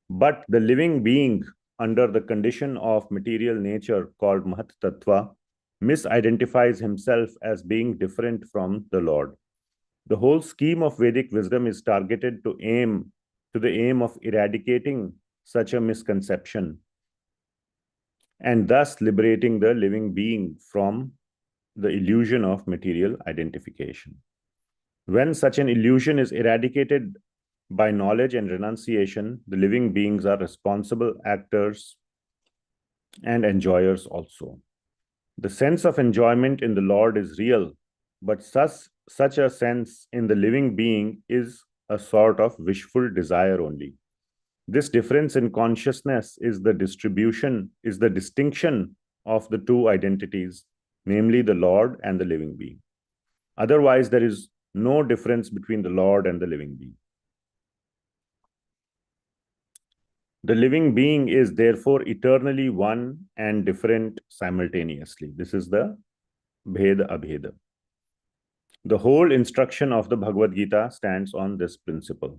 But the living being, under the condition of material nature called Mahat Tattva, misidentifies himself as being different from the Lord. The whole scheme of Vedic wisdom is targeted to the aim of eradicating such a misconception, and thus liberating the living being from the illusion of material identification. When such an illusion is eradicated by knowledge and renunciation, the living beings are responsible actors and enjoyers also. The sense of enjoyment in the Lord is real, but such a sense in the living being is a sort of wishful desire only. This difference in consciousness is the distinction of the two identities, namely the Lord and the living being. Otherwise, there is no difference between the Lord and the living being. The living being is therefore eternally one and different simultaneously. This is the Bheda Abheda. The whole instruction of the Bhagavad Gita stands on this principle.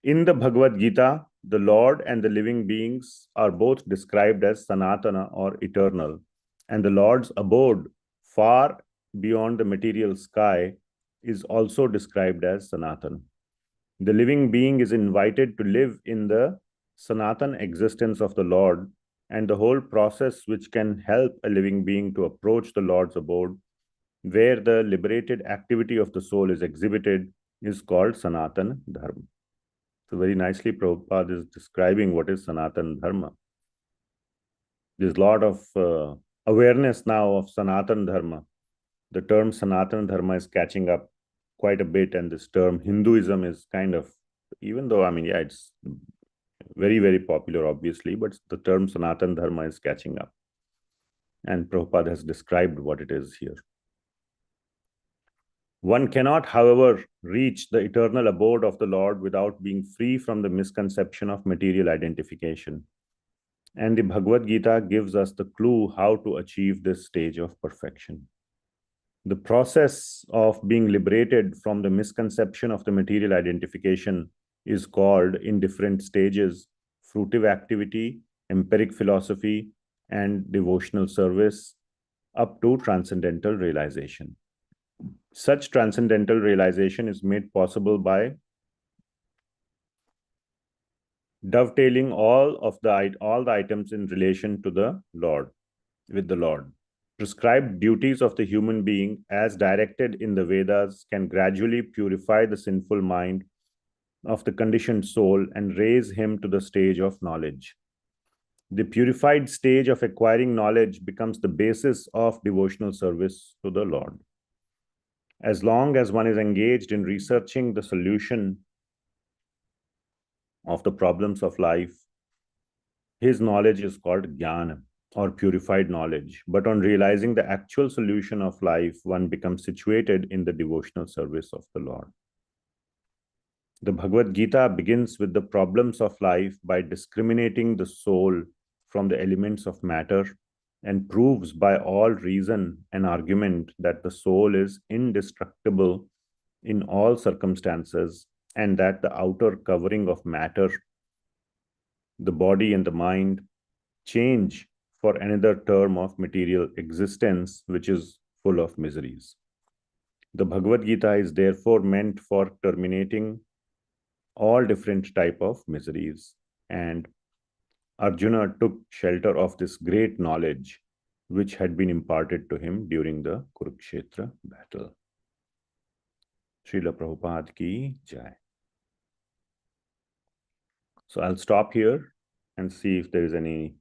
In the Bhagavad Gita, the Lord and the living beings are both described as Sanatana or eternal, and the Lord's abode far beyond the material sky is also described as Sanatana. The living being is invited to live in the Sanatana existence of the Lord and the whole process which can help a living being to approach the Lord's abode, where the liberated activity of the soul is exhibited, is called Sanatana Dharma. So very nicely Prabhupada is describing what is Sanatana Dharma. There's a lot of awareness now of Sanatana Dharma. The term Sanatana Dharma is catching up quite a bit, and this term Hinduism is kind of, even though, I mean, yeah, it's very, very popular, obviously, but the term Sanatana Dharma is catching up. And Prabhupada has described what it is here. One cannot, however, reach the eternal abode of the Lord without being free from the misconception of material identification. And the Bhagavad Gita gives us the clue how to achieve this stage of perfection. The process of being liberated from the misconception of the material identification is called, in different stages, fruitive activity, empiric philosophy, and devotional service, up to transcendental realization. Such transcendental realization is made possible by dovetailing all the items in relation to the Lord, with the Lord. Prescribed duties of the human being, as directed in the Vedas, can gradually purify the sinful mind of the conditioned soul and raise him to the stage of knowledge. The purified stage of acquiring knowledge becomes the basis of devotional service to the Lord. As long as one is engaged in researching the solution of the problems of life, his knowledge is called jnana, or purified knowledge. But on realizing the actual solution of life, one becomes situated in the devotional service of the Lord. The Bhagavad Gita begins with the problems of life by discriminating the soul from the elements of matter, and proves by all reason and argument that the soul is indestructible in all circumstances, and that the outer covering of matter, the body and the mind, change for another term of material existence, which is full of miseries. The Bhagavad Gita is therefore meant for terminating all different type of miseries, and Arjuna took shelter of this great knowledge which had been imparted to him during the Kurukshetra battle. Srila Prabhupada ki jai. So I'll stop here and see if there is any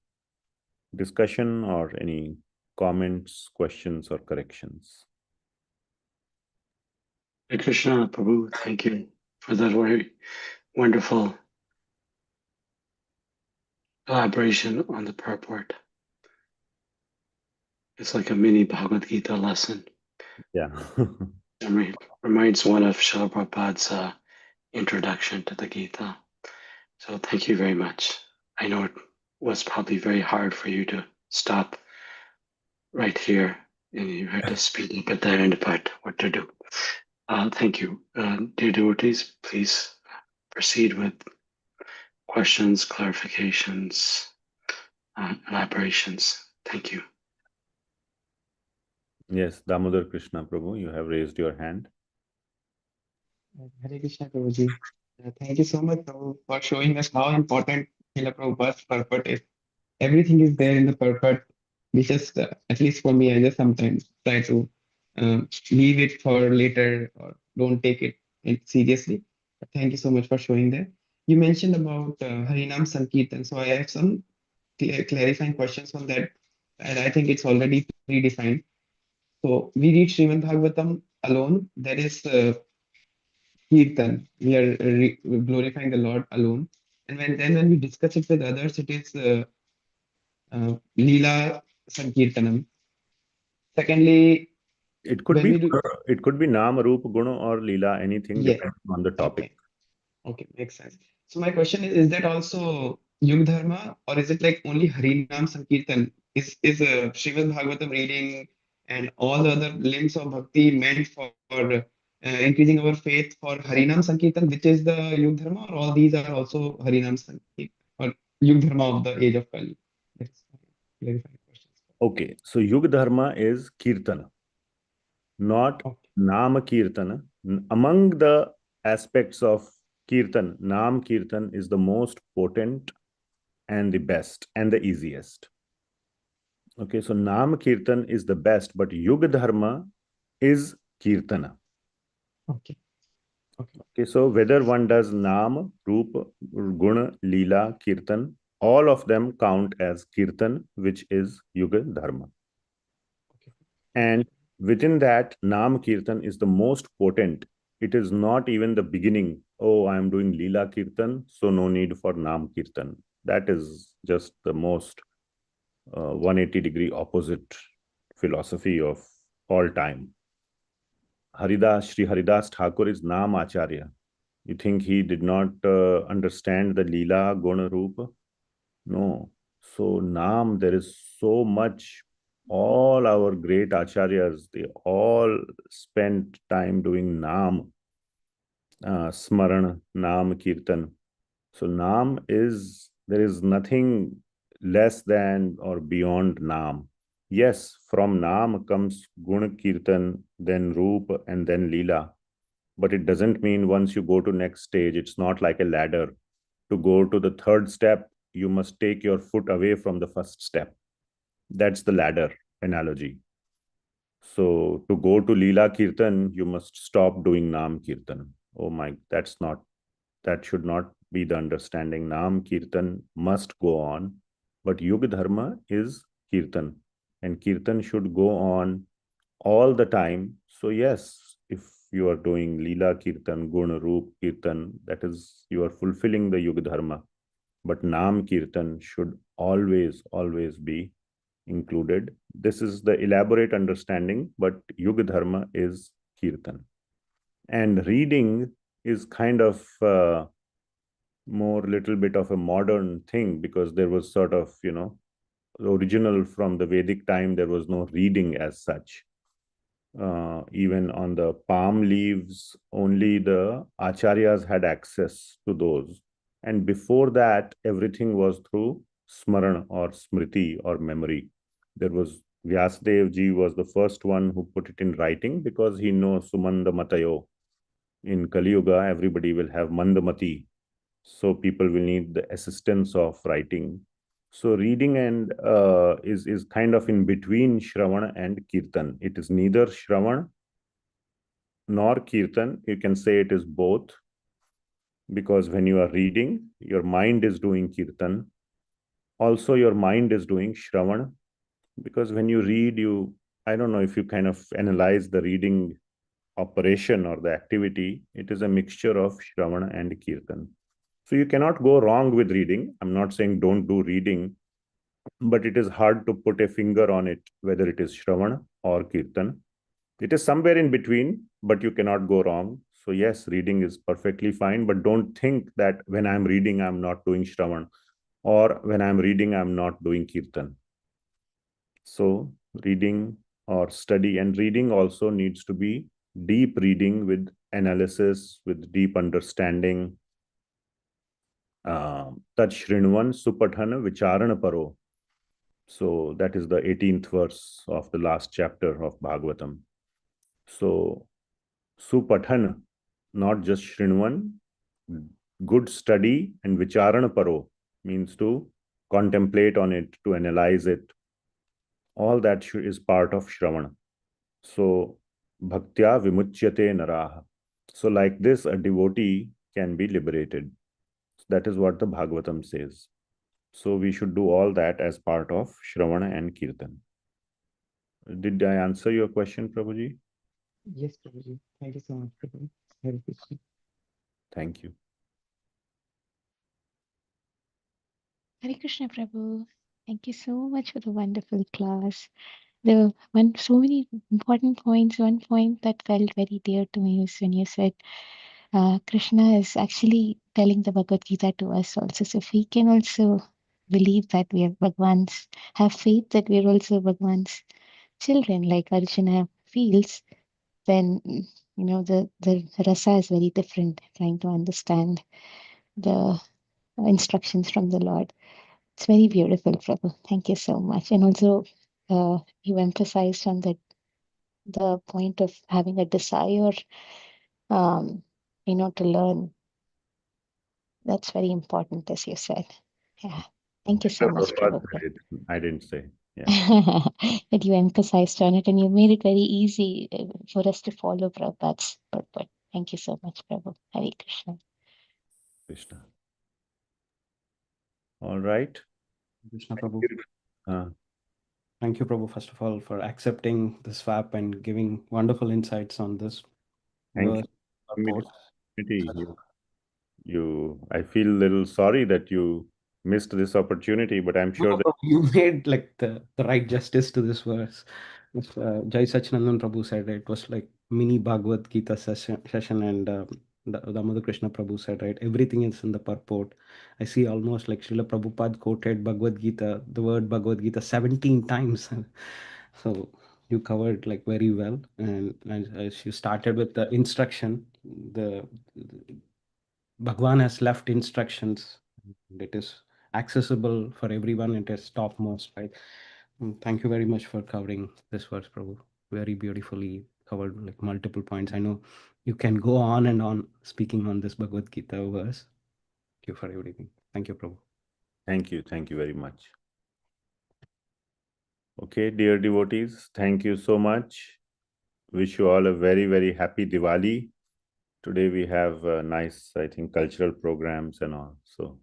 discussion or any comments, questions, or corrections. Hare Krishna, Prabhu, thank you for that very wonderful elaboration on the purport. It's like a mini Bhagavad Gita lesson. Yeah. Reminds one of Srila Prabhupada's introduction to the Gita. So thank you very much. I know it was probably very hard for you to stop right here, and you had to speed up at the end, but what to do? Thank you. Dear devotees, please proceed with questions, clarifications, elaborations. Thank you. Yes, Damodar Krishna Prabhu, you have raised your hand. Hare Krishna, Prabhuji. Thank you so much, Prabhu, for showing us how important Srila Prabhupada's purport is. Everything is there in the purport. We just, at least for me, I just sometimes try to leave it for later or don't take it seriously. But thank you so much for showing that. You mentioned about Harinam Sankirtan, so I have some clarifying questions on that, and I think it's already predefined. So we read Srimad Bhagavatam alone, that is Kirtan. We are glorifying the Lord alone. And when we discuss it with others, it is Leela Sankirtanam. Secondly, It could when be we do, it could be Nama, Rupa, Guna, or Leela, anything yeah, depending on the topic. okay, makes sense. So my question is that also Yug Dharma, or is it like only Harinam Sankirtan? Is Srimad Bhagavatam reading and all the other limbs of bhakti meant for increasing our faith for Harinam Sankirtan, which is the Yug Dharma, or all these are also Harinam Sankirtan or Yug Dharma of the age of Kali? That's clarifying questions. Okay, so Yug Dharma is Kirtana, not Okay. Nama Kirtana. Among the aspects of Kirtan, Nam Kirtan is the most potent and the best and the easiest. Okay, so Nam Kirtan is the best, but Yuga Dharma is Kirtana. Okay. Okay. Okay, so whether one does Nam, Roop, Guna, Leela, Kirtan, all of them count as Kirtan, which is Yuga Dharma. Okay. And within that, Nam Kirtan is the most potent. It is not even the beginning. Oh, I am doing Leela Kirtan, so no need for Nam Kirtan. That is just the most 180-degree opposite philosophy of all time. Sri Haridas Thakur is Nam Acharya. You think he did not understand the Leela Guna Rupa? No. So Nam, there is so much. All our great acharyas, they all spent time doing Nam, Smaran, Nam, Kirtan. So Nam is, there is nothing less than or beyond Nam. Yes, from Nam comes Guna Kirtan, then Roop, and then Leela. But it doesn't mean once you go to next stage, it's not like a ladder. To go to the third step, you must take your foot away from the first step. That's the ladder analogy. So to go to Leela Kirtan, you must stop doing Nam Kirtan. Oh my, that should not be the understanding. Nam Kirtan must go on, but Yuga Dharma is Kirtan, and Kirtan should go on all the time. So yes, if you are doing Leela Kirtan, Guna Roop Kirtan, that is, you are fulfilling the Yuga Dharma. But Nam Kirtan should always, always be included. This is the elaborate understanding, but Yuga Dharma is Kirtan. And reading is kind of more little bit of a modern thing, because there was sort of, original from the Vedic time, there was no reading as such. Even on the palm leaves, only the acharyas had access to those. And before that, everything was through smaran or smriti or memory. There was Vyasadev ji was the first one who put it in writing, because he knows Sumanda Matayo. In Kali Yuga, everybody will have Mandamati. So people will need the assistance of writing. So reading and is kind of in between Shravan and Kirtan. It is neither Shravan nor Kirtan. You can say it is both, because when you are reading, your mind is doing Kirtan. Also, your mind is doing Shravan, because when you read, I don't know if you kind of analyze the reading operation or the activity, it is a mixture of Shravan and Kirtan. So you cannot go wrong with reading. I'm not saying don't do reading, but it is hard to put a finger on it, whether it is Shravan or Kirtan. It is somewhere in between, but you cannot go wrong. So yes, reading is perfectly fine, but don't think that when I'm reading, I'm not doing Shravan, or when I'm reading, I'm not doing Kirtan. So reading or study, and reading also needs to be deep reading with analysis, with deep understanding. Tat Shrinvan Supathan Vicharana Paro. So that is the 18th verse of the last chapter of Bhagavatam. So Supathan, not just Shrinvan, good study, and Vicharana Paro means to contemplate on it, to analyze it. All that is part of Shravana. So Bhaktya Vimuchyate Naraha. So like this, a devotee can be liberated. That is what the Bhagavatam says. So we should do all that as part of Shravana and Kirtan. Did I answer your question, Prabhuji? Yes, Prabhuji. Thank you so much, Prabhu. Hare Krishna. Thank you. Hare Krishna Prabhu. Thank you so much for the wonderful class. There were so many important points. One point that felt very dear to me was when you said Krishna is actually telling the Bhagavad Gita to us also. So if we can also believe that we are Bhagwan's, have faith that we are also Bhagwan's children, like Arjuna feels, then the rasa is very different, trying to understand the instructions from the Lord. It's very beautiful, Prabhu. Thank you so much. And also, you emphasized on the point of having a desire, to learn. That's very important, as you said. Yeah. Thank you so much, Prabhupada Prabhupada. said it. I didn't say. Yeah. That you emphasized on it and you made it very easy for us to follow Prabhupada's purport. Thank you so much, Prabhu. Hare Krishna. Krishna. All right. Krishna Prabhu. Uh, Thank you, Prabhu, first of all, for accepting the swap and giving wonderful insights on this Thank verse. you. Purport. I feel a little sorry that you missed this opportunity, but I'm sure No, that Prabhu, you made like the right justice to this verse. As, Jai Sachinandan Prabhu said, it was like mini Bhagavad Gita session and Damodar Krishna Prabhu said, right, everything is in the purport. I see almost like Srila Prabhupada quoted Bhagavad Gita, the word Bhagavad Gita 17 times. So you covered like very well. And as you started with the instruction, the Bhagwan has left instructions. It is accessible for everyone. It is topmost, right? Thank you very much for covering this verse, Prabhu. Very beautifully covered like multiple points. I know you can go on and on speaking on this Bhagavad Gita verse. Thank you for everything. Thank you, Prabhu. Thank you. Thank you very much. Okay, dear devotees, thank you so much. Wish you all a very, very happy Diwali. Today we have nice, I think, cultural programs and all. So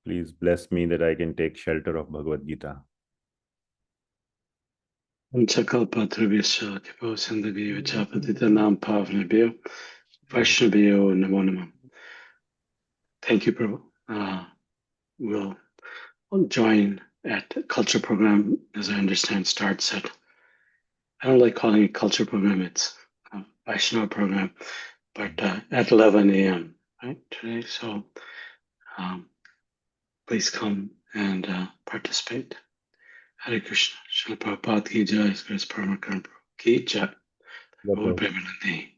please bless me that I can take shelter of Bhagavad Gita. Panchakalpatrubhyascha Kripa Sindhubhyo Vachapatitanam Pavanabhyo Vaishnavyo Namo Namah. Thank you, Prabhu. We'll join at culture program, as I understand, starts at, I don't like calling it culture program, it's a Vaishnava program, but at 11 a.m. right today. So please come and participate. Hare Krishna. Srila Prabhupada ki jai. His Grace Paramakaruna ki jai. Love Om Premanandi.